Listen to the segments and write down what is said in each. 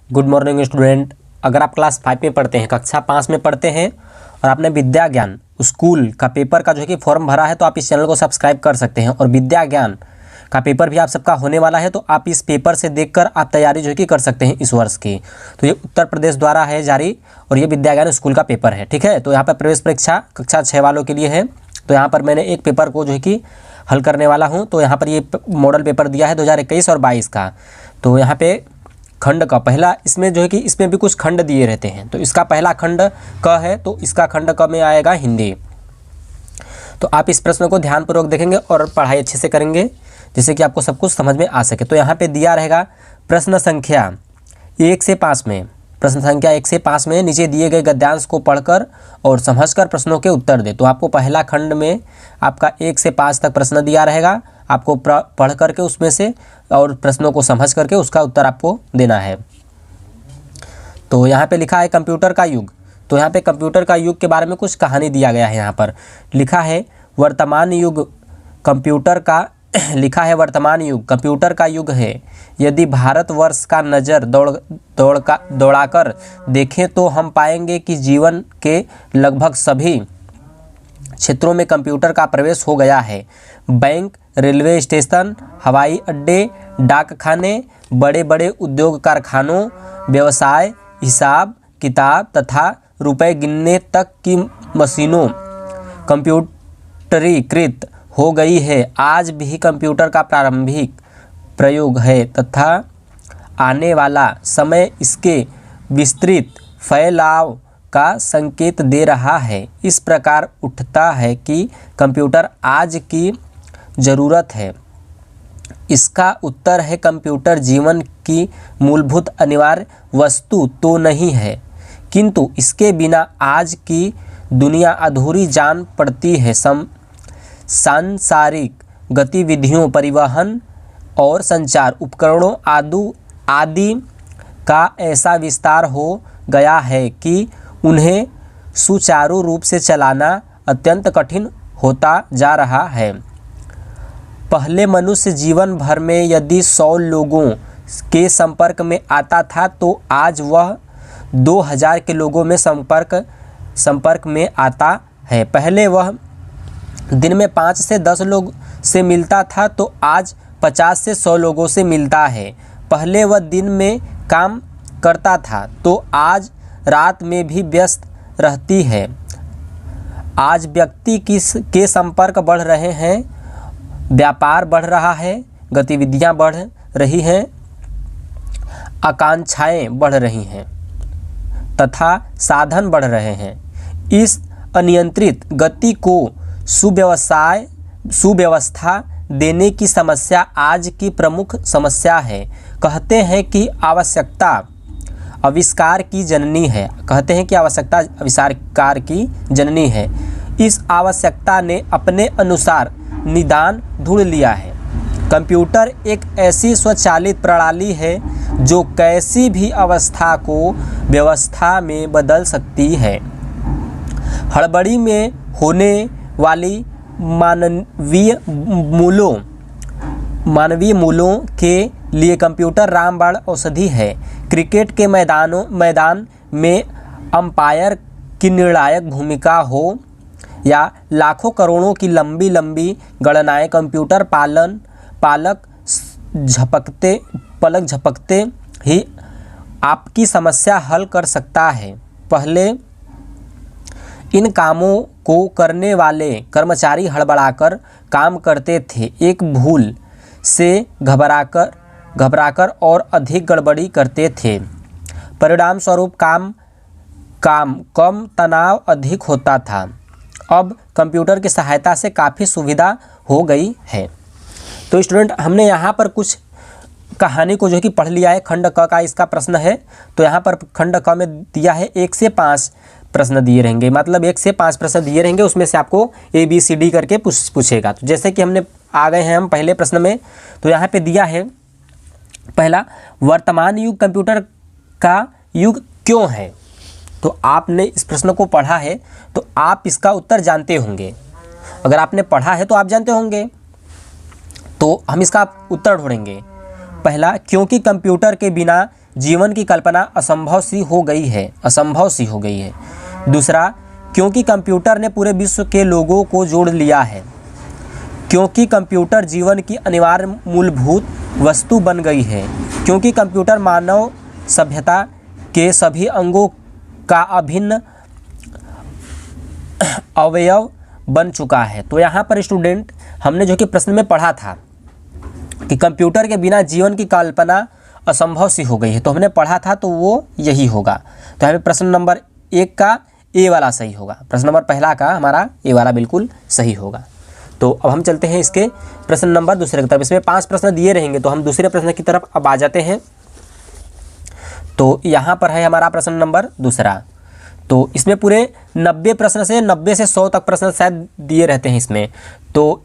Good morning student. अगर आप class 5 में पढ़ते हैं, कक्षा 5 में पढ़ते हैं और आपने विद्या ज्ञान स्कूल का पेपर का जो है कि फॉर्म भरा है, तो आप इस चैनल को सब्सक्राइब कर सकते हैं। और विद्या ज्ञान का पेपर भी आप सबका होने वाला है, तो आप इस पेपर से देखकर आप तैयारी जो है कि कर सकते हैं इस वर्ष की। तो ये उत्तर प्रदेश द्वारा है जारी और ये विद्या ज्ञान स्कूल का पेपर है, ठीक है। तो यहाँ पर प्रवेश परीक्षा कक्षा 6 वालों के लिए है। तो यहाँ पर मैंने एक पेपर को जो है कि हल करने वाला हूँ। तो यहाँ पर ये मॉडल पेपर दिया है 2021 और 22 का। तो यहाँ पे खंड का पहला, इसमें जो है कि इसमें भी कुछ खंड दिए रहते हैं। तो इसका पहला खंड क है, तो इसका खंड क में आएगा हिंदी। तो आप इस प्रश्न को ध्यानपूर्वक देखेंगे और पढ़ाई अच्छे से करेंगे, जिससे कि आपको सब कुछ समझ में आ सके। तो यहाँ पे दिया रहेगा प्रश्न संख्या 1 से 5 में, प्रश्न संख्या 1 से 5 में नीचे दिए गए गद्यांश को पढ़कर और समझकर प्रश्नों के उत्तर दे। तो आपको पहला खंड में आपका 1 से 5 तक प्रश्न दिया रहेगा, आपको पढ़ करके उसमें से और प्रश्नों को समझ करके उसका उत्तर आपको देना है। तो यहाँ पे लिखा है कंप्यूटर का युग। तो यहाँ पे कंप्यूटर का युग के बारे में कुछ कहानी दिया गया है। यहाँ पर लिखा है वर्तमान युग कंप्यूटर का लिखा है वर्तमान युग कंप्यूटर का युग है। यदि भारतवर्ष का नज़र दौड़ाकर देखें तो हम पाएंगे कि जीवन के लगभग सभी क्षेत्रों में कंप्यूटर का प्रवेश हो गया है। बैंक, रेलवे स्टेशन, हवाई अड्डे, डाकखाने, बड़े बड़े उद्योग कारखानों, व्यवसाय, हिसाब किताब तथा रुपए गिनने तक की मशीनों कंप्यूटरीकृत हो गई है। आज भी कंप्यूटर का प्रारंभिक प्रयोग है तथा आने वाला समय इसके विस्तृत फैलाव का संकेत दे रहा है। इस प्रकार उठता है कि कंप्यूटर आज की ज़रूरत है। इसका उत्तर है कंप्यूटर जीवन की मूलभूत अनिवार्य वस्तु तो नहीं है, किंतु इसके बिना आज की दुनिया अधूरी जान पड़ती है। सांसारिक गतिविधियों, परिवहन और संचार उपकरणों आदि का ऐसा विस्तार हो गया है कि उन्हें सुचारू रूप से चलाना अत्यंत कठिन होता जा रहा है। पहले मनुष्य जीवन भर में यदि 100 लोगों के संपर्क में आता था, तो आज वह 2000 के लोगों में संपर्क में आता है। पहले वह दिन में 5 से 10 लोग से मिलता था, तो आज 50 से 100 लोगों से मिलता है। पहले वह दिन में काम करता था, तो आज रात में भी व्यस्त रहती है। आज व्यक्ति के संपर्क बढ़ रहे हैं, व्यापार बढ़ रहा है, गतिविधियां बढ़ रही हैं, आकांक्षाएं बढ़ रही हैं तथा साधन बढ़ रहे हैं। इस अनियंत्रित गति को सुव्यवस्था देने की समस्या आज की प्रमुख समस्या है। कहते हैं कि आवश्यकता आविष्कार की जननी है। कहते हैं कि आवश्यकता आविष्कार की जननी है। इस आवश्यकता ने अपने अनुसार निदान ढूंढ लिया है। कंप्यूटर एक ऐसी स्वचालित प्रणाली है जो कैसी भी अवस्था को व्यवस्था में बदल सकती है। हड़बड़ी में होने वाली मानवीय मूलों के लिए कंप्यूटर रामबाण औषधि है। क्रिकेट के मैदान में अंपायर की निर्णायक भूमिका हो या लाखों करोड़ों की लंबी लंबी गणनाएं, कंप्यूटर पलक झपकते ही आपकी समस्या हल कर सकता है। पहले इन कामों को करने वाले कर्मचारी हड़बड़ाकर काम करते थे, एक भूल से घबराकर और अधिक गड़बड़ी करते थे। परिणाम स्वरूप काम कम, तनाव अधिक होता था। अब कंप्यूटर की सहायता से काफ़ी सुविधा हो गई है। तो स्टूडेंट, हमने यहाँ पर कुछ कहानी को जो कि पढ़ लिया है। खंड क का इसका प्रश्न है। तो यहाँ पर खंड क में दिया है 1 से 5 प्रश्न दिए रहेंगे, मतलब 1 से 5 प्रश्न दिए रहेंगे, उसमें से आपको ABCD करके पूछेगा। तो जैसे कि हमने आ गए हैं हम पहले प्रश्न में। तो यहाँ पे दिया है पहला, वर्तमान युग कंप्यूटर का युग क्यों है। तो आपने इस प्रश्न को पढ़ा है तो आप इसका उत्तर जानते होंगे। अगर आपने पढ़ा है तो आप जानते होंगे। तो हम इसका उत्तर ढूंढेंगे। पहला, क्योंकि कंप्यूटर के बिना जीवन की कल्पना असंभव सी हो गई है, असंभव सी हो गई है। दूसरा, क्योंकि कंप्यूटर ने पूरे विश्व के लोगों को जोड़ लिया है, क्योंकि कंप्यूटर जीवन की अनिवार्य मूलभूत वस्तु बन गई है, क्योंकि कंप्यूटर मानव सभ्यता के सभी अंगों का अभिन्न अवयव बन चुका है। तो यहाँ पर स्टूडेंट हमने जो कि प्रश्न में पढ़ा था कि कंप्यूटर के बिना जीवन की कल्पना असंभव सी हो गई है, तो हमने पढ़ा था, तो वो यही होगा। तो यहाँ पे प्रश्न नंबर 1 का ए वाला सही होगा, प्रश्न नंबर पहला का हमारा ए वाला बिल्कुल सही होगा। तो अब हम चलते हैं इसके प्रश्न नंबर दूसरे की तरफ। इसमें 5 प्रश्न दिए रहेंगे, तो हम दूसरे प्रश्न की तरफ अब आ जाते हैं। तो यहाँ पर है हमारा प्रश्न नंबर दूसरा। तो इसमें पूरे 90 प्रश्न से 90 से 100 तक प्रश्न शायद दिए रहते हैं इसमें। तो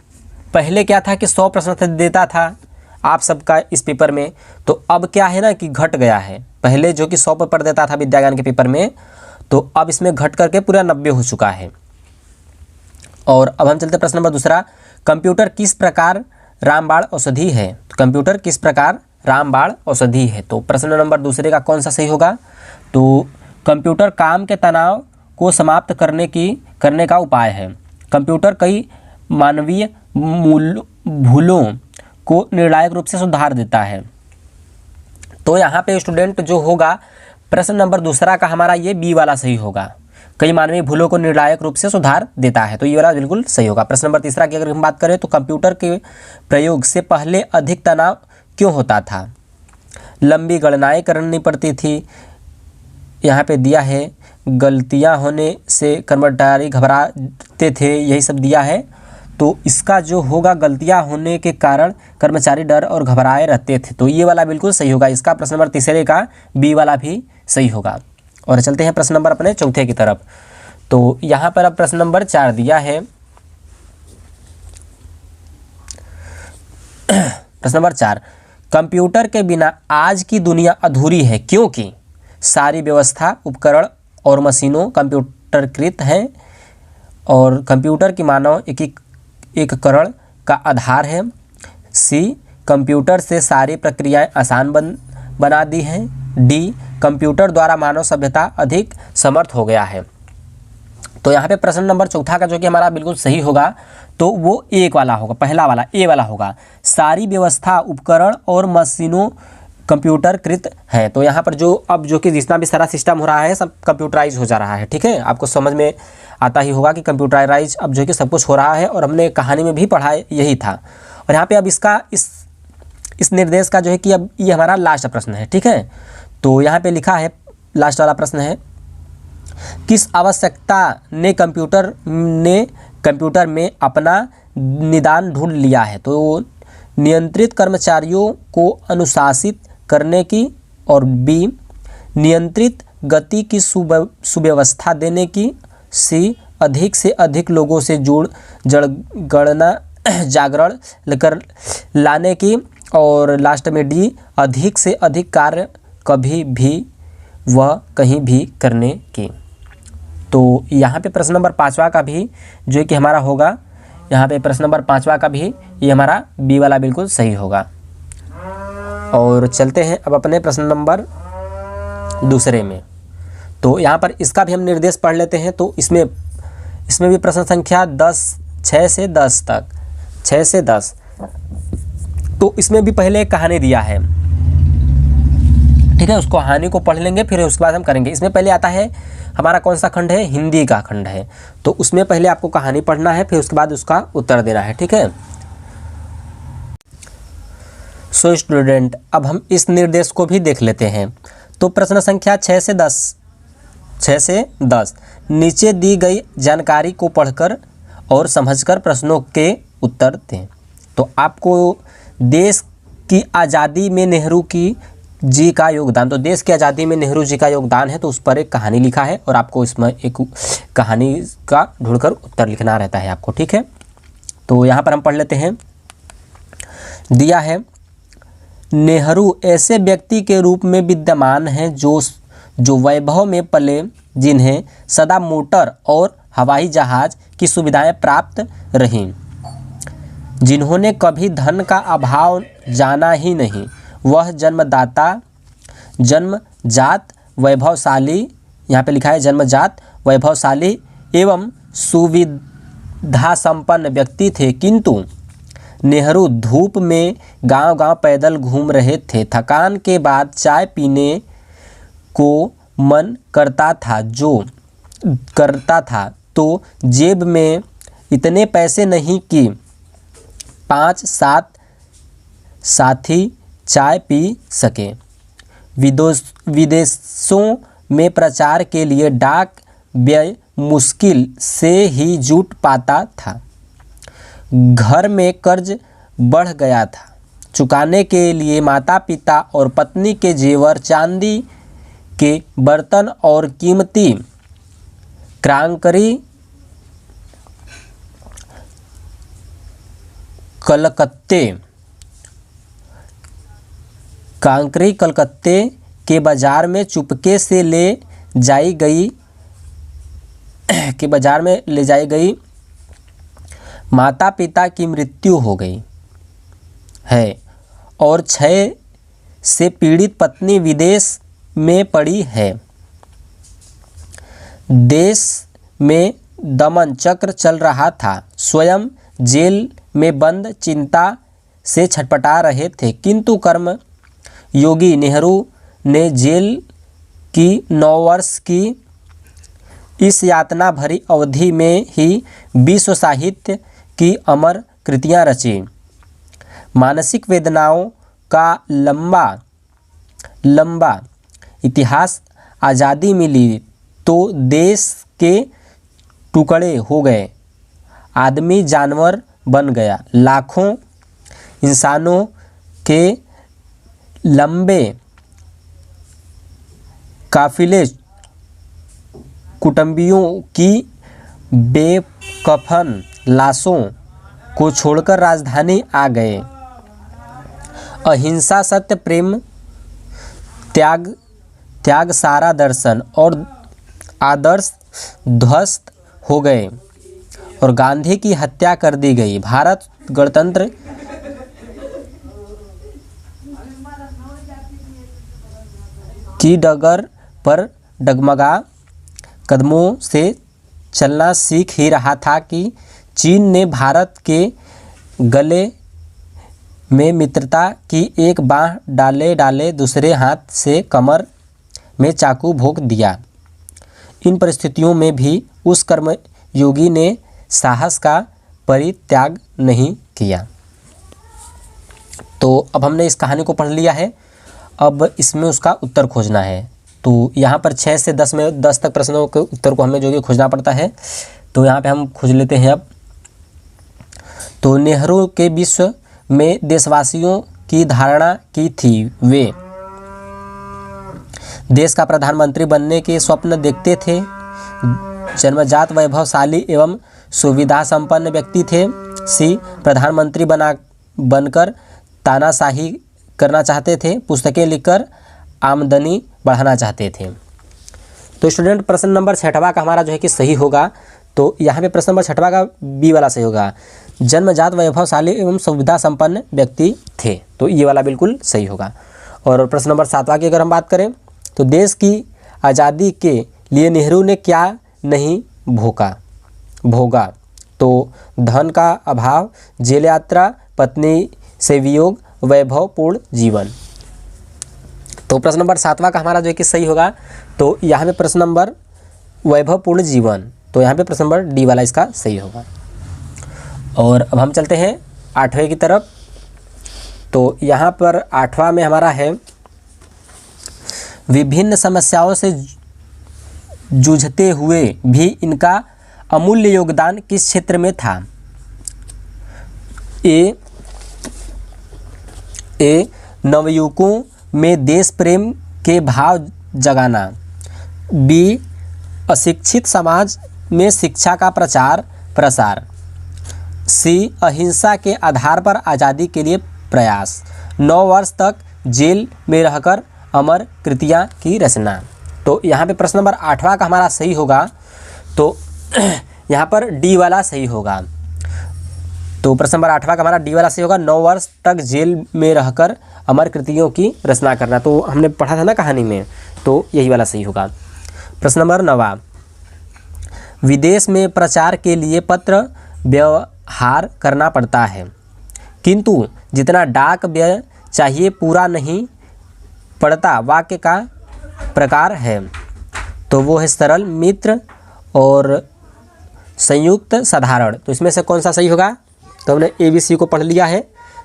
पहले क्या था कि 100 प्रश्न देता था आप सबका इस पेपर में, तो अब क्या है ना कि घट गया है। पहले जो कि 100 पेपर देता था विद्या ज्ञान के पेपर में, तो अब इसमें घट करके पूरा 90 हो चुका है। और अब हम चलते प्रश्न नंबर दूसरा, कंप्यूटर किस प्रकार रामबाण औषधि है? तो कंप्यूटर किस प्रकार रामबाण औषधि है? तो प्रश्न नंबर दूसरे का कौन सा सही होगा? तो कंप्यूटर काम के तनाव को समाप्त करने का उपाय है। कंप्यूटर कई मानवीय भूलों को निर्णायक रूप से सुधार देता है। तो यहाँ पे स्टूडेंट जो होगा प्रश्न नंबर दूसरा का हमारा ये बी वाला सही होगा, कई मानवीय भूलों को निर्णायक रूप से सुधार देता है, तो ये वाला बिल्कुल सही होगा। प्रश्न नंबर तीसरा की अगर हम बात करें तो कंप्यूटर के प्रयोग से पहले अधिक तनाव क्यों होता था? लंबी गणनाएं करनी पड़ती थी, यहाँ पे दिया है गलतियां होने से कर्मचारी घबराते थे, यही सब दिया है। तो इसका जो होगा गलतियां होने के कारण कर्मचारी डर और घबराए रहते थे, तो ये वाला बिल्कुल सही होगा। इसका प्रश्न नंबर तीसरे का बी वाला भी सही होगा। और चलते हैं प्रश्न नंबर अपने चौथे की तरफ। तो यहाँ पर अब प्रश्न नंबर 4 दिया है। प्रश्न नंबर 4, कंप्यूटर के बिना आज की दुनिया अधूरी है क्योंकि सारी व्यवस्था, उपकरण और मशीनों कंप्यूटरकृत हैं और कंप्यूटर की मानव एकीकरण का आधार है। सी, कंप्यूटर से सारी प्रक्रियाएं आसान बना दी हैं। डी, कंप्यूटर द्वारा मानव सभ्यता अधिक समर्थ हो गया है। तो यहाँ पे प्रश्न नंबर चौथा का जो कि हमारा बिल्कुल सही होगा, तो वो एक वाला होगा, पहला वाला ए वाला होगा। सारी व्यवस्था, उपकरण और मशीनों कंप्यूटरकृत है। तो यहाँ पर जो कि जितना भी सारा सिस्टम हो रहा है सब कंप्यूटराइज हो जा रहा है, ठीक है। आपको समझ में आता ही होगा कि कंप्यूटराइज अब जो कि सब कुछ हो रहा है, और हमने कहानी में भी पढ़ा यही था। और यहाँ पे अब इसका इस निर्देश का जो है कि अब ये हमारा लास्ट प्रश्न है, ठीक है। तो यहाँ पे लिखा है, लास्ट वाला प्रश्न है, किस आवश्यकता ने कंप्यूटर में अपना निदान ढूंढ लिया है? तो नियंत्रित कर्मचारियों को अनुशासित करने की, और बी, नियंत्रित गति की सुव्यवस्था देने की, सी, अधिक से अधिक लोगों से जागरण कर लाने की, और लास्ट में डी, अधिक से अधिक कार्य कभी भी व कहीं भी करने की। तो यहाँ पे प्रश्न नंबर 5वां का भी जो कि हमारा होगा, यहाँ पे प्रश्न नंबर 5वां का भी ये हमारा बी वाला बिल्कुल सही होगा। और चलते हैं अब अपने प्रश्न नंबर दूसरे में। तो यहाँ पर इसका भी हम निर्देश पढ़ लेते हैं। तो इसमें भी प्रश्न संख्या 6 से 10 तक, 6 से 10। तो इसमें भी पहले एक कहानी दिया है, ठीक है। उस कहानी को पढ़ लेंगे, फिर उसके बाद हम करेंगे। इसमें पहले आता है हमारा कौन सा खंड है? हिंदी का खंड है। तो उसमें पहले आपको कहानी पढ़ना है, फिर उसके बाद उसका उत्तर देना है, ठीक है। सो स्टूडेंट, अब हम इस निर्देश को भी देख लेते हैं। तो प्रश्न संख्या 6 से 10 नीचे दी गई जानकारी को पढ़कर और समझकर प्रश्नों के उत्तर दें। तो आपको देश की आज़ादी में नेहरू जी का योगदान, तो देश की आज़ादी में नेहरू जी का योगदान है, तो उस पर एक कहानी लिखा है और आपको इसमें एक कहानी का ढूंढकर उत्तर लिखना रहता है आपको, ठीक है। तो यहाँ पर हम पढ़ लेते हैं। दिया है, नेहरू ऐसे व्यक्ति के रूप में विद्यमान हैं जो वैभव में पले, जिन्हें सदा मोटर और हवाई जहाज की सुविधाएं प्राप्त रहीं, जिन्होंने कभी धन का अभाव जाना ही नहीं। वह जन्मजात वैभवशाली, यहाँ पे लिखा है जन्मजात वैभवशाली एवं सुविधा संपन्न व्यक्ति थे, किंतु नेहरू धूप में गांव-गांव पैदल घूम रहे थे। थकान के बाद चाय पीने को मन करता था तो जेब में इतने पैसे नहीं कि 5-7 साथी चाय पी सके। विदेशों में प्रचार के लिए डाक व्यय मुश्किल से ही जुट पाता था। घर में कर्ज बढ़ गया था। चुकाने के लिए माता पिता और पत्नी के जेवर, चांदी के बर्तन और कीमती क्रांकरी कलकत्ते के बाजार में चुपके से ले जाई गई। माता पिता की मृत्यु हो गई है और क्षय से पीड़ित पत्नी विदेश में पड़ी है। देश में दमन चक्र चल रहा था। स्वयं जेल में बंद चिंता से छटपटा रहे थे, किंतु कर्म योगी नेहरू ने जेल की 9 वर्ष की इस यातना भरी अवधि में ही विश्व साहित्य की अमर कृतियां रची। मानसिक वेदनाओं का लंबा इतिहास। आज़ादी मिली तो देश के टुकड़े हो गए, आदमी जानवर बन गया। लाखों इंसानों के लंबे काफिले कुटुंबियों की बेकफन लाशों को छोड़कर राजधानी आ गए। अहिंसा, सत्य, प्रेम, त्याग सारा दर्शन और आदर्श ध्वस्त हो गए और गांधी की हत्या कर दी गई। भारत गणतंत्र की डगर पर डगमगा कदमों से चलना सीख ही रहा था कि चीन ने भारत के गले में मित्रता की एक बाँह डाले दूसरे हाथ से कमर में चाकू भोंक दिया। इन परिस्थितियों में भी उस कर्मयोगी ने साहस का परित्याग नहीं किया। तो अब हमने इस कहानी को पढ़ लिया है, अब इसमें उसका उत्तर खोजना है। तो यहाँ पर 6 से 10 में 10 तक प्रश्नों के उत्तर को हमें जो कि खोजना पड़ता है। तो यहाँ पे हम खोज लेते हैं अब। तो नेहरू के विश्व में देशवासियों की धारणा की थी। वे देश का प्रधानमंत्री बनने के स्वप्न देखते थे। जन्मजात वैभवशाली एवं सुविधा संपन्न व्यक्ति थे। सी प्रधानमंत्री बनकर तानाशाही करना चाहते थे। पुस्तकें लिखकर आमदनी बढ़ाना चाहते थे। तो स्टूडेंट प्रश्न नंबर 6वां का हमारा जो है कि सही होगा। तो यहाँ पे प्रश्न नंबर 6वां का बी वाला सही होगा। जन्मजात वैभवशाली एवं सुविधा संपन्न व्यक्ति थे, तो ये वाला बिल्कुल सही होगा। और प्रश्न नंबर 7वां की अगर हम बात करें तो देश की आज़ादी के लिए नेहरू ने क्या नहीं भोगा। तो धन का अभाव, जेल यात्रा, पत्नी से वियोग, वैभवपूर्ण जीवन। तो प्रश्न नंबर 7वां का हमारा जो है कि सही होगा। तो यहाँ पे प्रश्न नंबर वैभवपूर्ण जीवन, तो यहाँ पे प्रश्न नंबर डी वाला इसका सही होगा। और अब हम चलते हैं 8वें की तरफ। तो यहाँ पर 8वां में हमारा है विभिन्न समस्याओं से जूझते हुए भी इनका अमूल्य योगदान किस क्षेत्र में था। ए नवयुवकों में देश प्रेम के भाव जगाना। बी अशिक्षित समाज में शिक्षा का प्रचार प्रसार। सी अहिंसा के आधार पर आज़ादी के लिए प्रयास। 9 वर्ष तक जेल में रहकर अमर कृतियां की रचना। तो यहाँ पे प्रश्न नंबर 8वां का हमारा सही होगा। तो यहाँ पर डी वाला सही होगा। तो प्रश्न नंबर 8वां का हमारा डी वाला सही होगा। 9 वर्ष तक जेल में रहकर अमर कृतियों की रचना करना, तो हमने पढ़ा था ना कहानी में, तो यही वाला सही होगा। प्रश्न नंबर 9वां, विदेश में प्रचार के लिए पत्र व्यवहार करना पड़ता है, किंतु जितना डाक व्यय चाहिए पूरा नहीं पड़ता, वाक्य का प्रकार है। तो वो है सरल, मित्र और संयुक्त, साधारण। तो इसमें से कौन सा सही होगा? तो हमने ABC को पढ़ लिया है।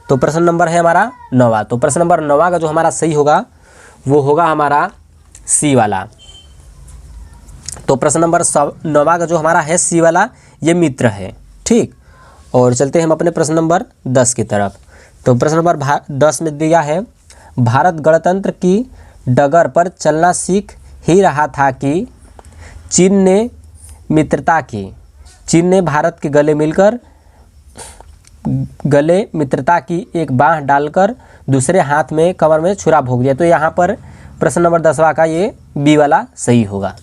तो प्रश्न नंबर है हमारा 9वां। तो प्रश्न नंबर 9वां का जो हमारा सही होगा वो होगा हमारा C वाला। तो प्रश्न नंबर 9वां का जो हमारा है C वाला, ये मित्र है। ठीक, और चलते हैं हम अपने प्रश्न नंबर 10 की तरफ। तो प्रश्न नंबर 10 में दिया है, भारत गणतंत्र की डगर पर चलना सीख ही रहा था कि चीन ने मित्रता की। चीन ने भारत के गले मित्रता की एक बाँह डालकर दूसरे हाथ में कमर में छुरा भोग दिया। तो यहाँ पर प्रश्न नंबर 10वां का ये B वाला सही होगा,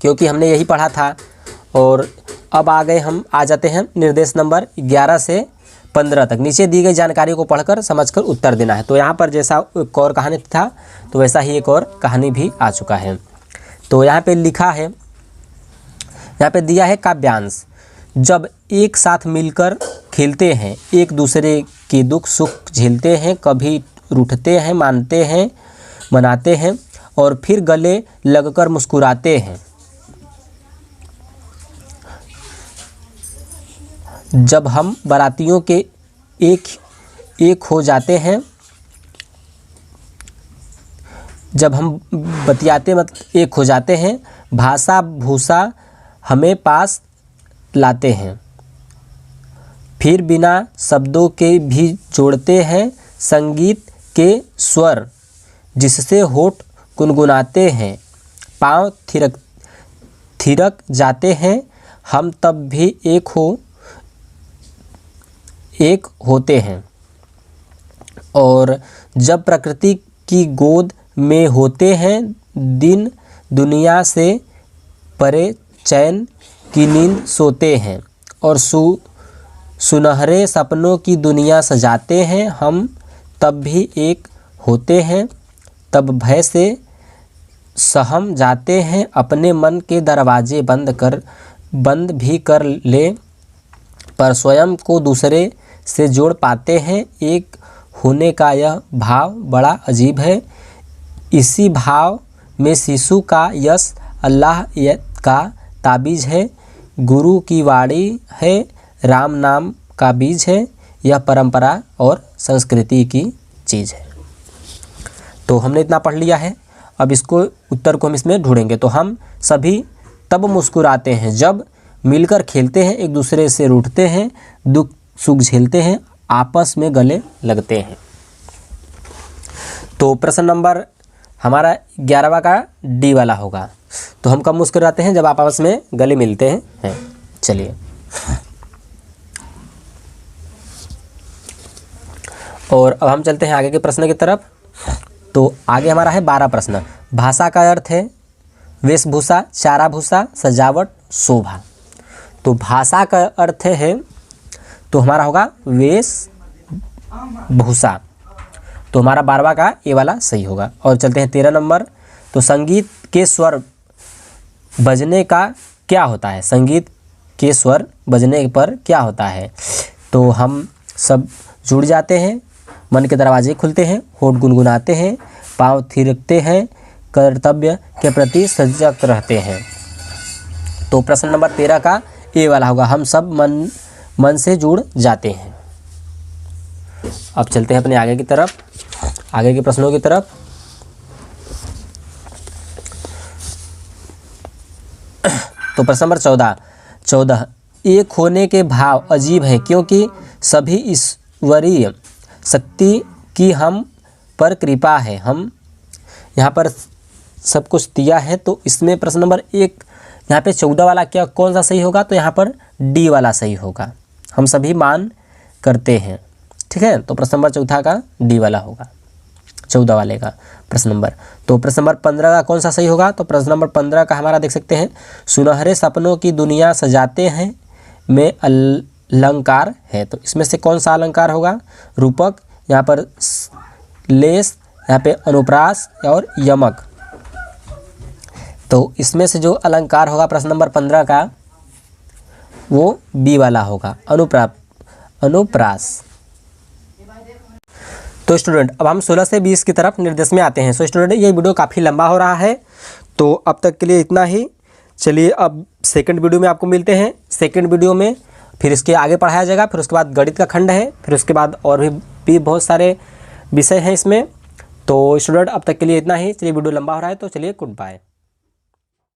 क्योंकि हमने यही पढ़ा था। और अब हम आ जाते हैं निर्देश नंबर 11 से 15 तक। नीचे दी गई जानकारी को पढ़कर समझकर उत्तर देना है। तो यहाँ पर जैसा एक और कहानी था तो वैसा ही एक और कहानी भी आ चुका है। तो यहाँ पे लिखा है, यहाँ पे दिया है काव्यांश, जब एक साथ मिलकर खेलते हैं, एक दूसरे के दुख सुख झेलते हैं, कभी रूठते हैं, मानते हैं, मनाते हैं और फिर गले लगकर मुस्कुराते हैं। जब हम बारातियों के एक हो जाते हैं, जब हम बतियाते एक हो जाते हैं, भाषा भूषा हमें पास लाते हैं, फिर बिना शब्दों के भी जोड़ते हैं, संगीत के स्वर जिससे होठ गुनगुनाते हैं, पाँव थिरक जाते हैं, हम तब भी एक होते हैं। और जब प्रकृति की गोद में होते हैं, दिन दुनिया से परे चैन की नींद सोते हैं और सुनहरे सपनों की दुनिया सजाते हैं, हम तब भी एक होते हैं। तब भय से सहम जाते हैं, अपने मन के दरवाजे बंद भी कर ले, पर स्वयं को दूसरे से जोड़ पाते हैं। एक होने का यह भाव बड़ा अजीब है, इसी भाव में शिशु का यश अल्लाह का ताबीज है, गुरु की वाणी है, राम नाम का बीज है, यह परंपरा और संस्कृति की चीज़ है। तो हमने इतना पढ़ लिया है। अब इसको उत्तर को हम इसमें ढूंढेंगे। तो हम सभी तब मुस्कुराते हैं जब मिलकर खेलते हैं, एक दूसरे से रूठते हैं, दुख सुख झेलते हैं, आपस में गले लगते हैं। तो प्रश्न नंबर हमारा 11वां का D वाला होगा। तो हम कब मुस्कुराते हैं? जब आपस में गले मिलते हैं। चलिए, और अब हम चलते हैं आगे के प्रश्न की तरफ। तो आगे हमारा है 12 प्रश्न। भाषा का अर्थ है वेशभूषा, चारा भूषा, सजावट, शोभा। तो भाषा का अर्थ है तो हमारा होगा वेशभूषा। तो हमारा 12वां का A वाला सही होगा। और चलते हैं 13 नंबर। तो संगीत के स्वर बजने का क्या होता है? संगीत के स्वर बजने पर क्या होता है? तो हम सब जुड़ जाते हैं, मन के दरवाजे खुलते हैं, होठ गुनगुनाते हैं, पाँव थिरकते हैं, कर्तव्य के प्रति सजग रहते हैं। तो प्रश्न नंबर 13 का A वाला होगा, हम सब मन से जुड़ जाते हैं। अब चलते हैं अपने आगे की तरफ, आगे के प्रश्नों की तरफ। तो प्रश्न नंबर 14 एक होने के भाव अजीब है, क्योंकि सभी ईश्वरीय शक्ति की हम पर कृपा है। हम यहाँ पर सब कुछ दिया है। तो इसमें प्रश्न नंबर 1 यहाँ पे 14 वाला क्या कौन सा सही होगा? तो यहाँ पर D वाला सही होगा, हम सभी मान करते हैं। ठीक है, तो प्रश्न नंबर 14 का D वाला होगा, 14 वाले का प्रश्न नंबर। तो प्रश्न नंबर 15 का कौन सा सही होगा? तो प्रश्न नंबर 15 का हमारा देख सकते हैं, सुनहरे सपनों की दुनिया सजाते हैं, मैं अलंकार है। तो इसमें से कौन सा अलंकार होगा? रूपक, यहाँ पर लेस, यहाँ पे अनुप्रास और यमक। तो इसमें से जो अलंकार होगा प्रश्न नंबर 15 का वो बी वाला होगा, अनुप्रास। तो स्टूडेंट अब हम 16 से 20 की तरफ निर्देश में आते हैं। सो स्टूडेंट ये वीडियो काफ़ी लंबा हो रहा है, तो अब तक के लिए इतना ही। चलिए अब सेकंड वीडियो में आपको मिलते हैं। सेकंड वीडियो में फिर इसके आगे पढ़ाया जाएगा, फिर उसके बाद गणित का खंड है, फिर उसके बाद और भी बहुत सारे विषय हैं इसमें। तो स्टूडेंट अब तक के लिए इतना ही। चलिए वीडियो लंबा हो रहा है, तो चलिए गुड बाय।